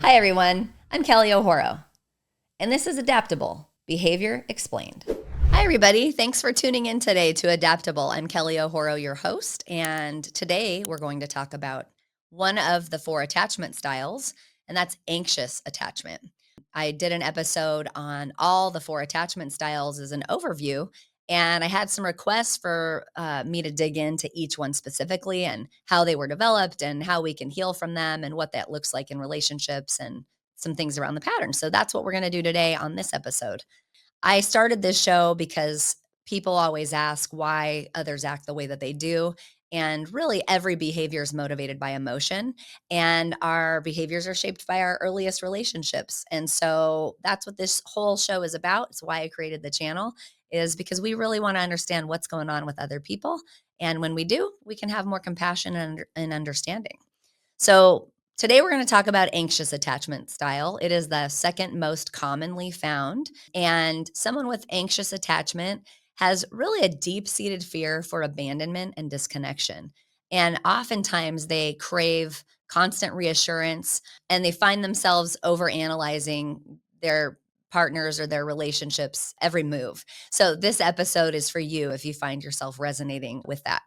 Hi, everyone. I'm Kelly O'Horo, and this is Adaptable Behavior Explained. Hi, everybody. Thanks for tuning in today to Adaptable. I'm Kelly O'Horo, your host, and today we're going to talk about one of the 4 attachment styles, and that's anxious attachment. I did an episode on all the 4 attachment styles as an overview, and I had some requests for me to dig into each one specifically and how they were developed and how we can heal from them and what that looks like in relationships and some things around the pattern. So that's what we're going to do today on this episode. I started this show because people always ask why others act the way that they do. And really, every behavior is motivated by emotion, and our behaviors are shaped by our earliest relationships. And so that's what this whole show is about. It's why I created the channel, is because we really want to understand what's going on with other people. And when we do, we can have more compassion and understanding. So, today we're going to talk about anxious attachment style. It is the second most commonly found. And someone with anxious attachment has really a deep seated fear for abandonment and disconnection. And oftentimes they crave constant reassurance and they find themselves overanalyzing their partners or their relationships every move. So, this episode is for you if you find yourself resonating with that.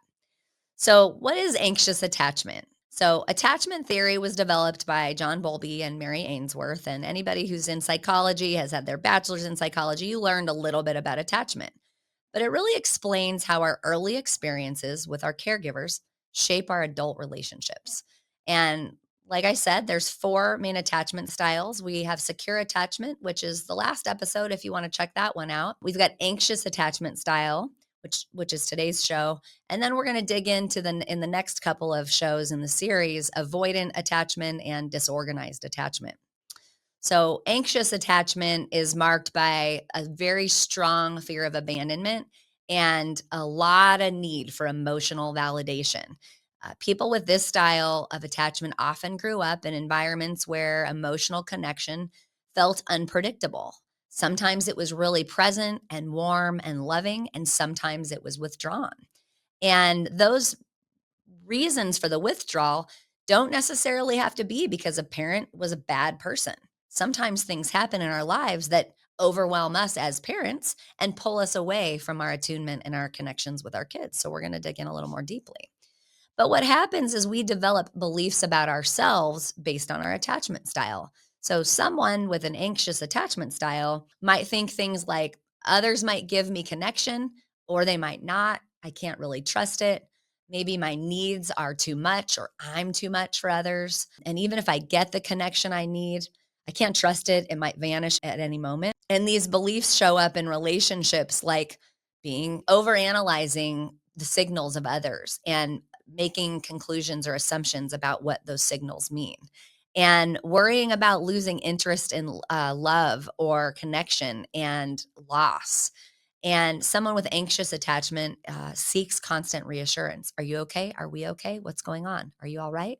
So, what is anxious attachment? So, attachment theory was developed by John Bowlby and Mary Ainsworth. And anybody who's in psychology has had their bachelor's in psychology, you learned a little bit about attachment. But it really explains how our early experiences with our caregivers shape our adult relationships. And like I said, there's 4 main attachment styles. We have secure attachment, which is the last episode if you want to check that one out. We've got anxious attachment style, which is today's show. And then we're going to dig into in the next couple of shows in the series, avoidant attachment and disorganized attachment. So, anxious attachment is marked by a very strong fear of abandonment and a lot of need for emotional validation. People with this style of attachment often grew up in environments where emotional connection felt unpredictable. Sometimes it was really present and warm and loving, and sometimes it was withdrawn. And those reasons for the withdrawal don't necessarily have to be because a parent was a bad person. Sometimes things happen in our lives that overwhelm us as parents and pull us away from our attunement and our connections with our kids. So we're going to dig in a little more deeply. But what happens is we develop beliefs about ourselves based on our attachment style. So someone with an anxious attachment style might think things like others might give me connection or they might not. I can't really trust it. Maybe my needs are too much or I'm too much for others. And even if I get the connection I need, I can't trust it. It might vanish at any moment. And these beliefs show up in relationships like being overanalyzing the signals of others and making conclusions or assumptions about what those signals mean and worrying about losing interest in love or connection and loss. And someone with anxious attachment seeks constant reassurance. Are you okay? Are we okay? What's going on? Are you all right?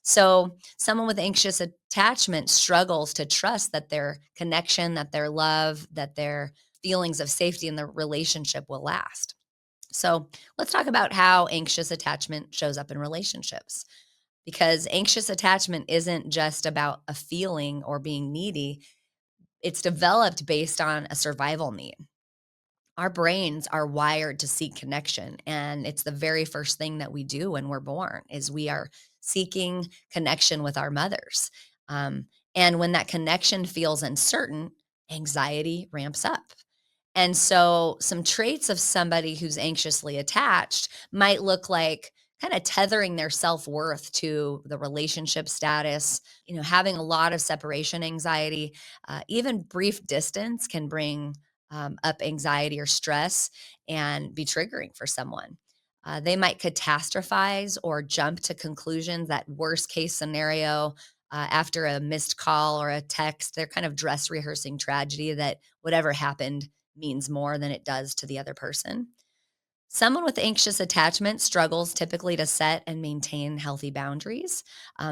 So, someone with anxious attachment struggles to trust that their connection, that their love, that their feelings of safety in the relationship will last. So, let's talk about how anxious attachment shows up in relationships because anxious attachment isn't just about a feeling or being needy. It's developed based on a survival need. Our brains are wired to seek connection, and it's the very first thing that we do when we're born is we are seeking connection with our mothers. Um, and when that connection feels uncertain, anxiety ramps up. And so, some traits of somebody who's anxiously attached might look like kind of tethering their self worth to the relationship status, having a lot of separation anxiety. Even brief distance can bring up anxiety or stress and be triggering for someone. They might catastrophize or jump to conclusions that worst case scenario after a missed call or a text. They're kind of dress rehearsing tragedy that whatever happened means more than it does to the other person. Someone with anxious attachment struggles typically to set and maintain healthy boundaries.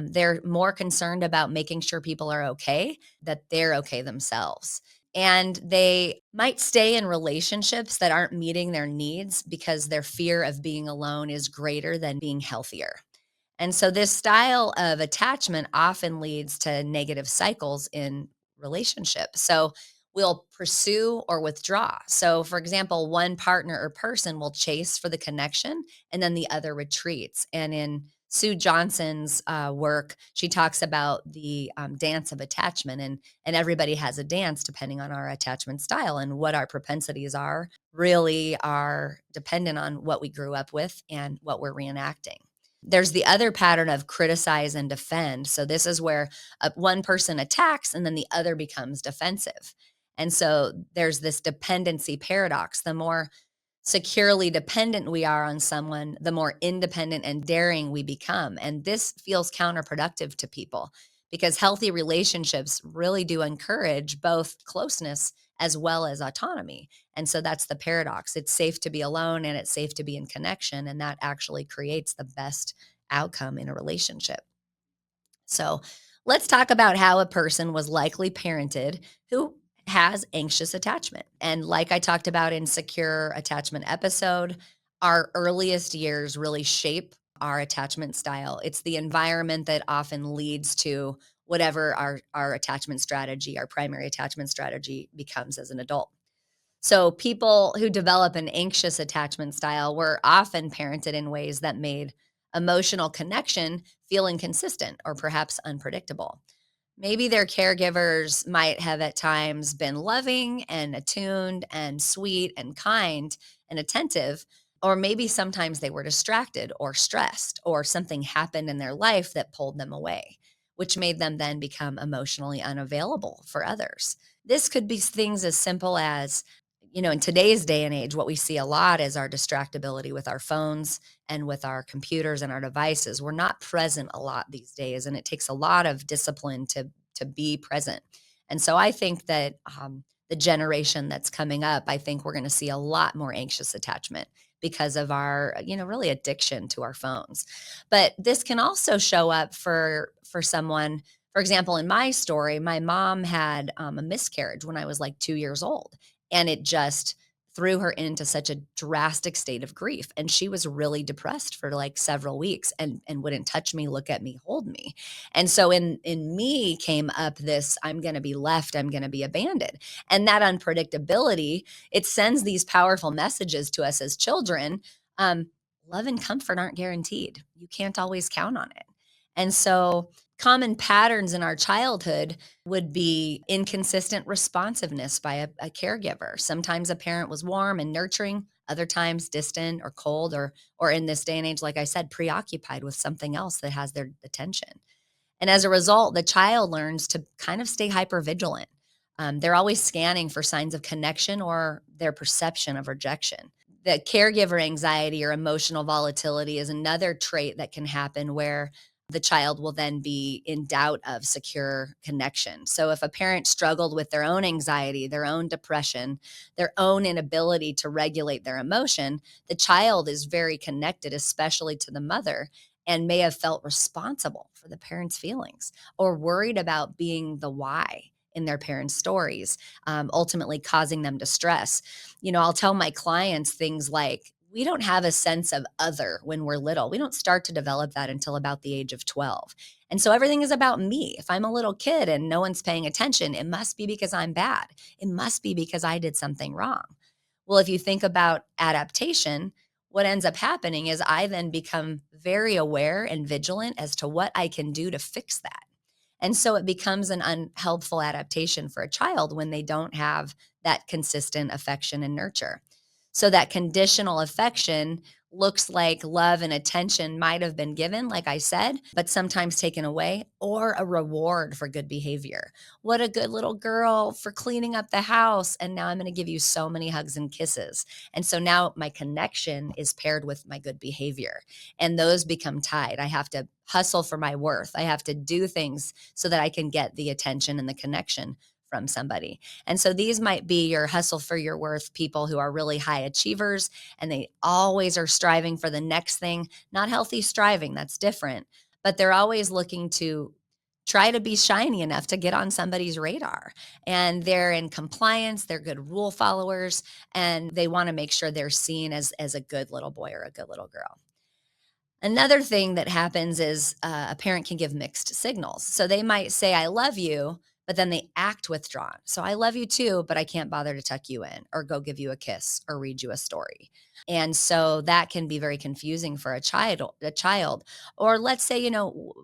They're more concerned about making sure people are okay, that they're okay themselves. And they might stay in relationships that aren't meeting their needs because their fear of being alone is greater than being healthier. And so this style of attachment often leads to negative cycles in relationships. So we'll pursue or withdraw. So, for example, one partner or person will chase for the connection and then the other retreats. And in Sue Johnson's work, she talks about the dance of attachment, and everybody has a dance depending on our attachment style, and what our propensities are really are dependent on what we grew up with and what we're reenacting. There's the other pattern of criticize and defend. So this is where one person attacks and then the other becomes defensive. And so there's this dependency paradox. The more securely dependent we are on someone, the more independent and daring we become. And this feels counterproductive to people because healthy relationships really do encourage both closeness as well as autonomy. And so that's the paradox. It's safe to be alone and it's safe to be in connection. And that actually creates the best outcome in a relationship. So let's talk about how a person was likely parented who has anxious attachment. And like I talked about in secure attachment episode, our earliest years really shape our attachment style. It's the environment that often leads to whatever our attachment strategy, our primary attachment strategy becomes as an adult. So people who develop an anxious attachment style were often parented in ways that made emotional connection feel inconsistent or perhaps unpredictable. Maybe their caregivers might have at times been loving and attuned and sweet and kind and attentive, or maybe sometimes they were distracted or stressed, or something happened in their life that pulled them away, which made them then become emotionally unavailable for others. This could be things as simple as, in today's day and age, what we see a lot is our distractibility with our phones and with our computers and our devices. We're not present a lot these days, and it takes a lot of discipline to be present. And so I think that the generation that's coming up, I think we're going to see a lot more anxious attachment because of our, really addiction to our phones. But this can also show up for someone. For example, in my story, my mom had a miscarriage when I was like 2 years old, and it just threw her into such a drastic state of grief. And she was really depressed for like several weeks and wouldn't touch me, look at me, hold me. And so in me came up this, I'm going to be left, I'm going to be abandoned. And that unpredictability, it sends these powerful messages to us as children. Um, Love and comfort aren't guaranteed. You can't always count on it. And so common patterns in our childhood would be inconsistent responsiveness by a caregiver. Sometimes a parent was warm and nurturing, other times distant or cold, or in this day and age, like I said, preoccupied with something else that has their attention. And as a result, the child learns to kind of stay hyper vigilant. They're always scanning for signs of connection or their perception of rejection. The caregiver anxiety or emotional volatility is another trait that can happen where the child will then be in doubt of secure connection. So if a parent struggled with their own anxiety, their own depression, their own inability to regulate their emotion, the child is very connected, especially to the mother, and may have felt responsible for the parent's feelings or worried about being the why in their parents' stories, ultimately causing them distress. I'll tell my clients things like, we don't have a sense of other when we're little. We don't start to develop that until about the age of 12. And so everything is about me. If I'm a little kid and no one's paying attention, it must be because I'm bad. It must be because I did something wrong. Well, if you think about adaptation, what ends up happening is I then become very aware and vigilant as to what I can do to fix that. And so it becomes an unhelpful adaptation for a child when they don't have that consistent affection and nurture. So that conditional affection looks like love and attention might have been given, like I said, but sometimes taken away, or a reward for good behavior. What a good little girl for cleaning up the house. And now I'm going to give you so many hugs and kisses. And so now my connection is paired with my good behavior, and those become tied. I have to hustle for my worth. I have to do things so that I can get the attention and the connection from somebody. And so these might be your hustle for your worth people who are really high achievers, and they always are striving for the next thing, not healthy striving, that's different, but they're always looking to try to be shiny enough to get on somebody's radar. And they're in compliance, they're good rule followers, and they want to make sure they're seen as a good little boy or a good little girl. Another thing that happens is a parent can give mixed signals. So they might say, I love you, but then they act withdrawn. So I love you too, but I can't bother to tuck you in or go give you a kiss or read you a story. And so that can be very confusing for a child. Or let's say,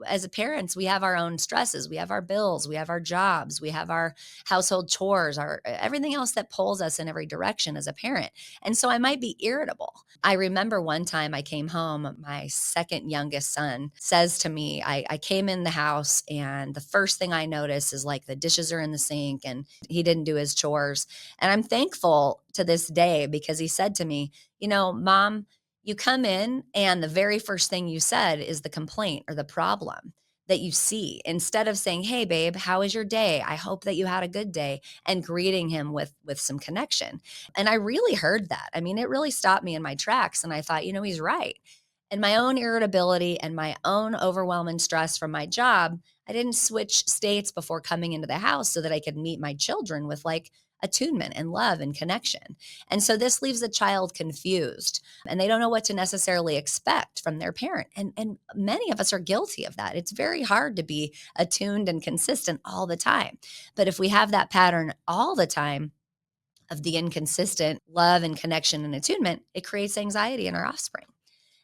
as a parents, we have our own stresses, we have our bills, we have our jobs, we have our household chores, our everything else that pulls us in every direction as a parent. And so I might be irritable. I remember one time I came home, my second youngest son says to me, I came in the house and the first thing I notice is like the dishes are in the sink and he didn't do his chores. And I'm thankful to this day because he said to me, Mom, you come in and the very first thing you said is the complaint or the problem that you see instead of saying, hey babe, how was your day? I hope that you had a good day, and greeting him with some connection. And I really heard that. I mean, it really stopped me in my tracks. And I thought, he's right. And my own irritability and my own overwhelming stress from my job, I didn't switch states before coming into the house so that I could meet my children with like attunement and love and connection. And so this leaves a child confused and they don't know what to necessarily expect from their parent. And many of us are guilty of that. It's very hard to be attuned and consistent all the time. But if we have that pattern all the time, of the inconsistent love and connection and attunement, it creates anxiety in our offspring.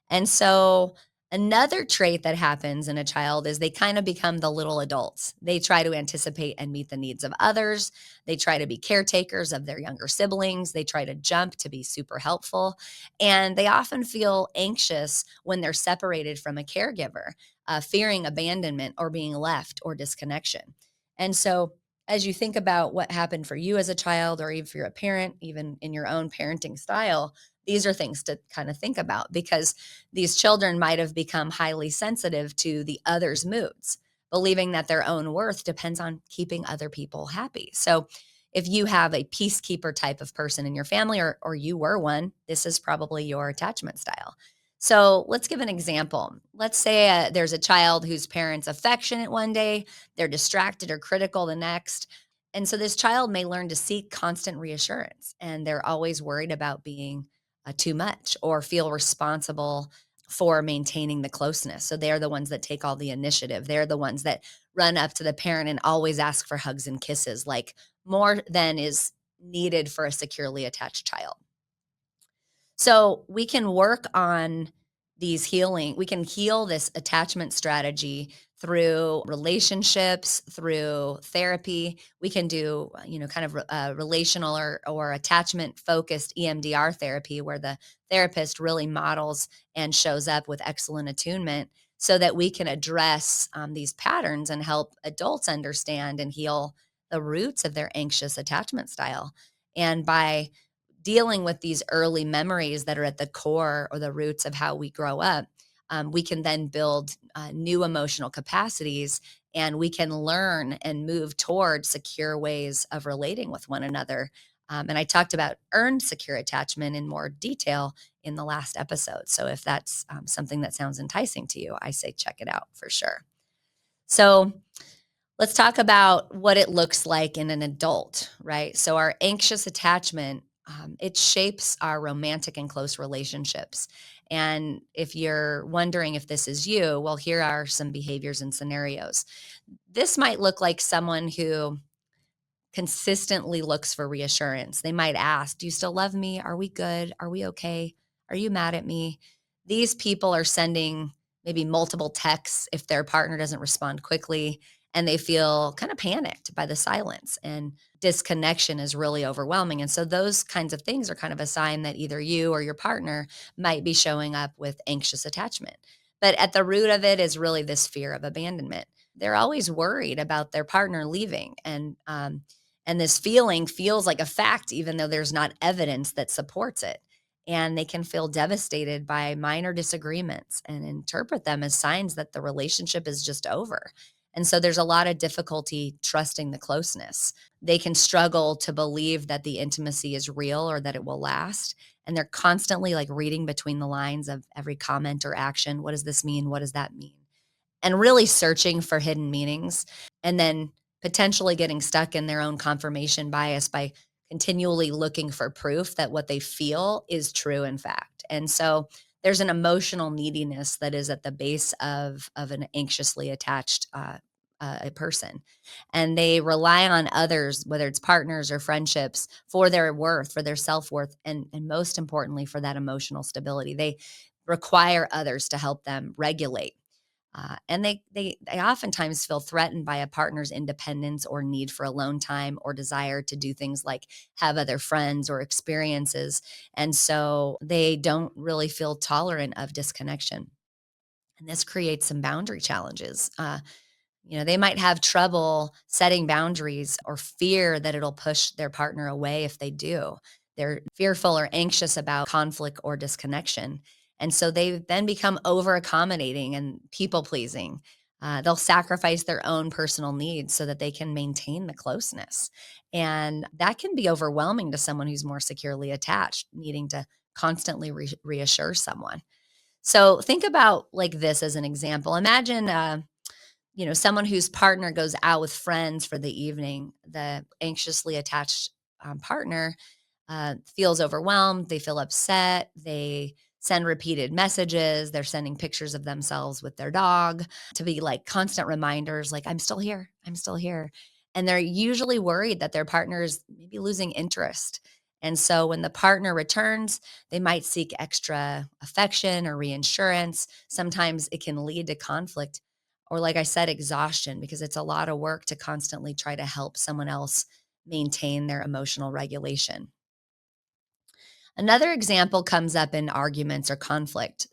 And so, another trait that happens in a child is they kind of become the little adults. They try to anticipate and meet the needs of others. They try to be caretakers of their younger siblings. They try to jump to be super helpful. And they often feel anxious when they're separated from a caregiver, fearing abandonment or being left or disconnection. And so, as you think about what happened for you as a child, or even if you're a parent, even in your own parenting style, these are things to kind of think about because these children might have become highly sensitive to the other's moods, believing that their own worth depends on keeping other people happy. So, if you have a peacekeeper type of person in your family, or you were one, this is probably your attachment style. So, let's give an example. Let's say there's a child whose parents affectionate one day, they're distracted or critical the next. And so, this child may learn to seek constant reassurance, and they're always worried about being too much or feel responsible for maintaining the closeness. So they're the ones that take all the initiative. They're the ones that run up to the parent and always ask for hugs and kisses, like more than is needed for a securely attached child. So we can work on we can heal this attachment strategy through relationships, through therapy. We can do, kind of relational or attachment focused EMDR therapy where the therapist really models and shows up with excellent attunement so that we can address these patterns and help adults understand and heal the roots of their anxious attachment style. And by dealing with these early memories that are at the core or the roots of how we grow up, we can then build new emotional capacities and we can learn and move toward secure ways of relating with one another. And I talked about earned secure attachment in more detail in the last episode. So if that's something that sounds enticing to you, I say check it out for sure. So let's talk about what it looks like in an adult, right? So our anxious attachment, it shapes our romantic and close relationships. And if you're wondering if this is you, well, here are some behaviors and scenarios. This might look like someone who consistently looks for reassurance. They might ask, do you still love me? Are we good? Are we okay? Are you mad at me? These people are sending maybe multiple texts if their partner doesn't respond quickly, and they feel kind of panicked by the silence, and disconnection is really overwhelming. And so those kinds of things are kind of a sign that either you or your partner might be showing up with anxious attachment. But at the root of it is really this fear of abandonment. They're always worried about their partner leaving, and this feeling feels like a fact, even though there's not evidence that supports it. And they can feel devastated by minor disagreements and interpret them as signs that the relationship is just over. And so there's a lot of difficulty trusting the closeness. They can struggle to believe that the intimacy is real or that it will last. And they're constantly like reading between the lines of every comment or action. What does this mean? What does that mean? And really searching for hidden meanings, and then potentially getting stuck in their own confirmation bias by continually looking for proof that what they feel is true in fact. And so there's an emotional neediness that is at the base of an anxiously attached a person, and they rely on others, whether it's partners or friendships, for their worth, for their self-worth, and most importantly, for that emotional stability. They require others to help them regulate. And they oftentimes feel threatened by a partner's independence or need for alone time or desire to do things like have other friends or experiences. And so they don't really feel tolerant of disconnection. And this creates some boundary challenges. They might have trouble setting boundaries or fear that it'll push their partner away if they do. They're fearful or anxious about conflict or disconnection. And so they then become over accommodating and people pleasing. They'll sacrifice their own personal needs so that they can maintain the closeness. And that can be overwhelming to someone who's more securely attached, needing to constantly reassure someone. So think about like this as an example. Imagine someone whose partner goes out with friends for the evening. The anxiously attached partner feels overwhelmed. They feel upset. They send repeated messages. They're sending pictures of themselves with their dog to be like constant reminders, like, I'm still here. I'm still here. And they're usually worried that their partner is maybe losing interest. And so when the partner returns, they might seek extra affection or reassurance. Sometimes it can lead to conflict or, like I said, exhaustion, because it's a lot of work to constantly try to help someone else maintain their emotional regulation. Another example comes up in arguments or conflict.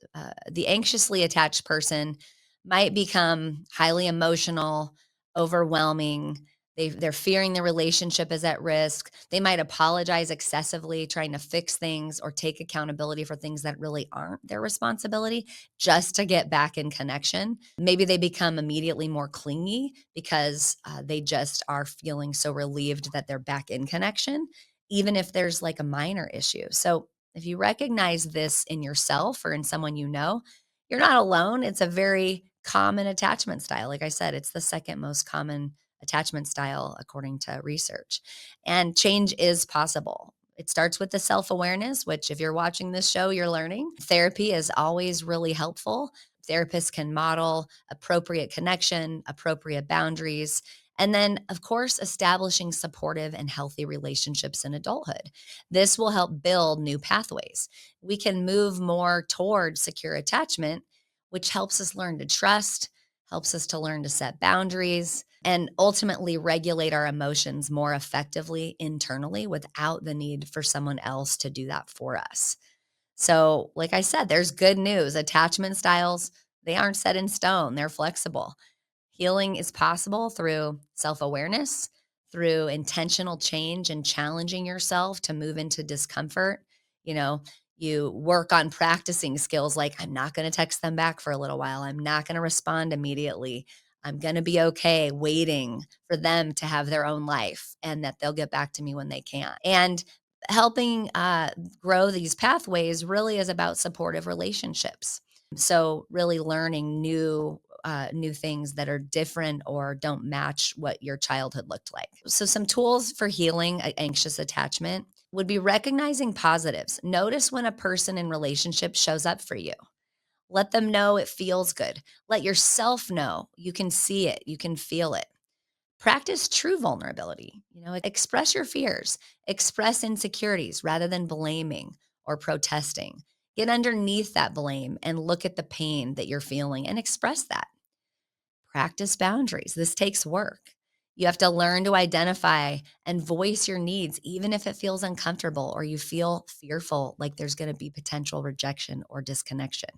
The anxiously attached person might become highly emotional, overwhelming. They're fearing the relationship is at risk. They might apologize excessively, trying to fix things or take accountability for things that really aren't their responsibility just to get back in connection. Maybe they become immediately more clingy because they just are feeling so relieved that they're back in connection, even if there's like a minor issue. So if you recognize this in yourself or in someone you know, you're not alone. It's a very common attachment style. Like I said, it's the second most common attachment style according to research. And change is possible. It starts with the self awareness, which, if you're watching this show, you're learning. Therapy is always really helpful. Therapists can model appropriate connection, appropriate boundaries, and then, of course, establishing supportive and healthy relationships in adulthood. This will help build new pathways. We can move more toward secure attachment, which helps us learn to trust, helps us to learn to set boundaries, and ultimately regulate our emotions more effectively internally without the need for someone else to do that for us. So, like I said, there's good news. Attachment styles, they aren't set in stone, they're flexible. Healing is possible through self awareness, through intentional change and challenging yourself to move into discomfort. You know, you work on practicing skills like, I'm not going to text them back for a little while. I'm not going to respond immediately. I'm going to be okay waiting for them to have their own life and that they'll get back to me when they can. And helping grow these pathways really is about supportive relationships. So really learning new things that are different or don't match what your childhood looked like. So some tools for healing anxious attachment would be recognizing positives. Notice when a person in relationship shows up for you. Let them know it feels good. Let yourself know you can see it, you can feel it. Practice true vulnerability. Express your fears, express insecurities rather than blaming or protesting. Get underneath that blame and look at the pain that you're feeling and express that. Practice boundaries. This takes work. You have to learn to identify and voice your needs, even if it feels uncomfortable or you feel fearful, like there's going to be potential rejection or disconnection.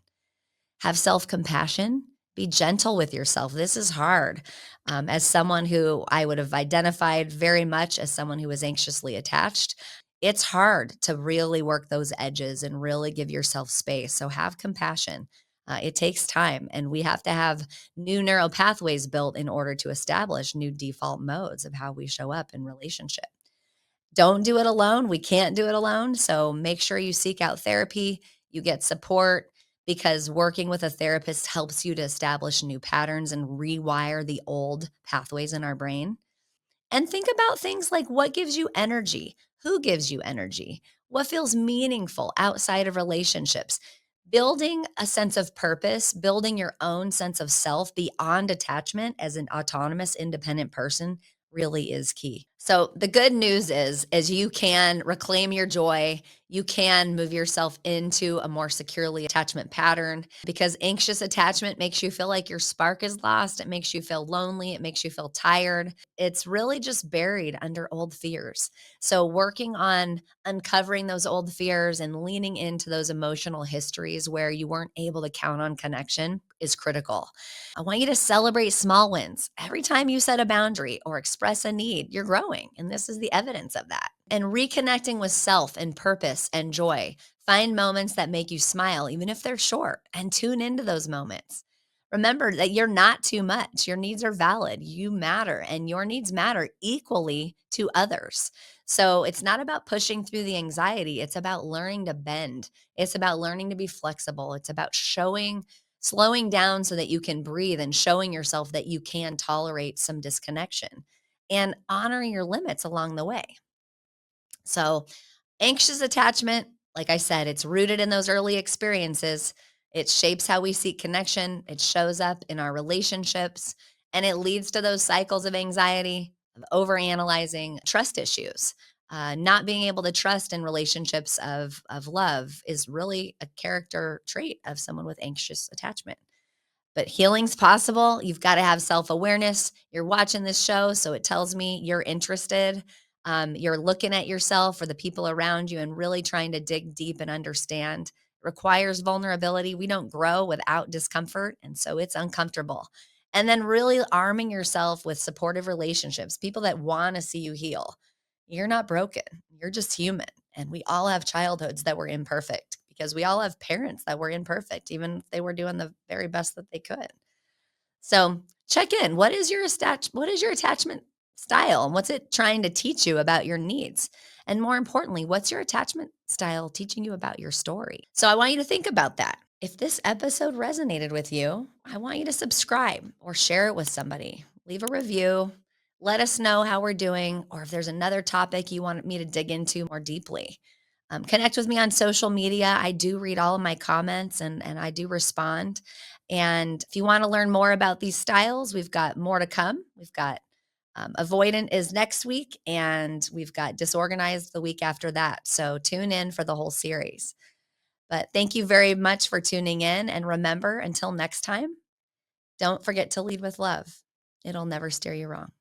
Have self compassion. Be gentle with yourself. This is hard. As someone who I would have identified very much as someone who was anxiously attached, it's hard to really work those edges and really give yourself space. So have compassion. It takes time, and we have to have new neural pathways built in order to establish new default modes of how we show up in relationship. Don't do it alone. We can't do it alone. So make sure you seek out therapy, you get support, because working with a therapist helps you to establish new patterns and rewire the old pathways in our brain. And think about things like, what gives you energy? Who gives you energy? What feels meaningful outside of relationships? Building a sense of purpose, building your own sense of self beyond attachment as an autonomous, independent person really is key. So the good news is you can reclaim your joy. You can move yourself into a more securely attachment pattern because anxious attachment makes you feel like your spark is lost. It makes you feel lonely. It makes you feel tired. It's really just buried under old fears. So working on uncovering those old fears and leaning into those emotional histories where you weren't able to count on connection is critical. I want you to celebrate small wins. Every time you set a boundary or express a need, you're growing. And this is the evidence of that. And reconnecting with self and purpose and joy. Find moments that make you smile, even if they're short, and tune into those moments. Remember that you're not too much. Your needs are valid. You matter, and your needs matter equally to others. So it's not about pushing through the anxiety. It's about learning to bend. It's about learning to be flexible. It's about slowing down so that you can breathe and showing yourself that you can tolerate some disconnection and honoring your limits along the way. So, anxious attachment, like I said, it's rooted in those early experiences. It shapes how we seek connection, it shows up in our relationships, and it leads to those cycles of anxiety, of overanalyzing, trust issues. Not being able to trust in relationships of love is really a character trait of someone with anxious attachment. But healing's possible. You've got to have self awareness. You're watching this show, so it tells me you're interested. You're looking at yourself or the people around you and really trying to dig deep and understand. It requires vulnerability. We don't grow without discomfort. And so it's uncomfortable. And then really arming yourself with supportive relationships, people that want to see you heal. You're not broken, you're just human. And we all have childhoods that were imperfect because we all have parents that were imperfect, even if they were doing the very best that they could. So check in. What is your attachment style? And what's it trying to teach you about your needs? And more importantly, what's your attachment style teaching you about your story? So I want you to think about that. If this episode resonated with you, I want you to subscribe or share it with somebody. Leave a review. Let us know how we're doing, or if there's another topic you want me to dig into more deeply. Connect with me on social media. I do read all of my comments and I do respond. And if you want to learn more about these styles, we've got more to come. We've got avoidant is next week, and we've got disorganized the week after that. So tune in for the whole series. But thank you very much for tuning in. And remember, until next time, don't forget to lead with love. It'll never steer you wrong.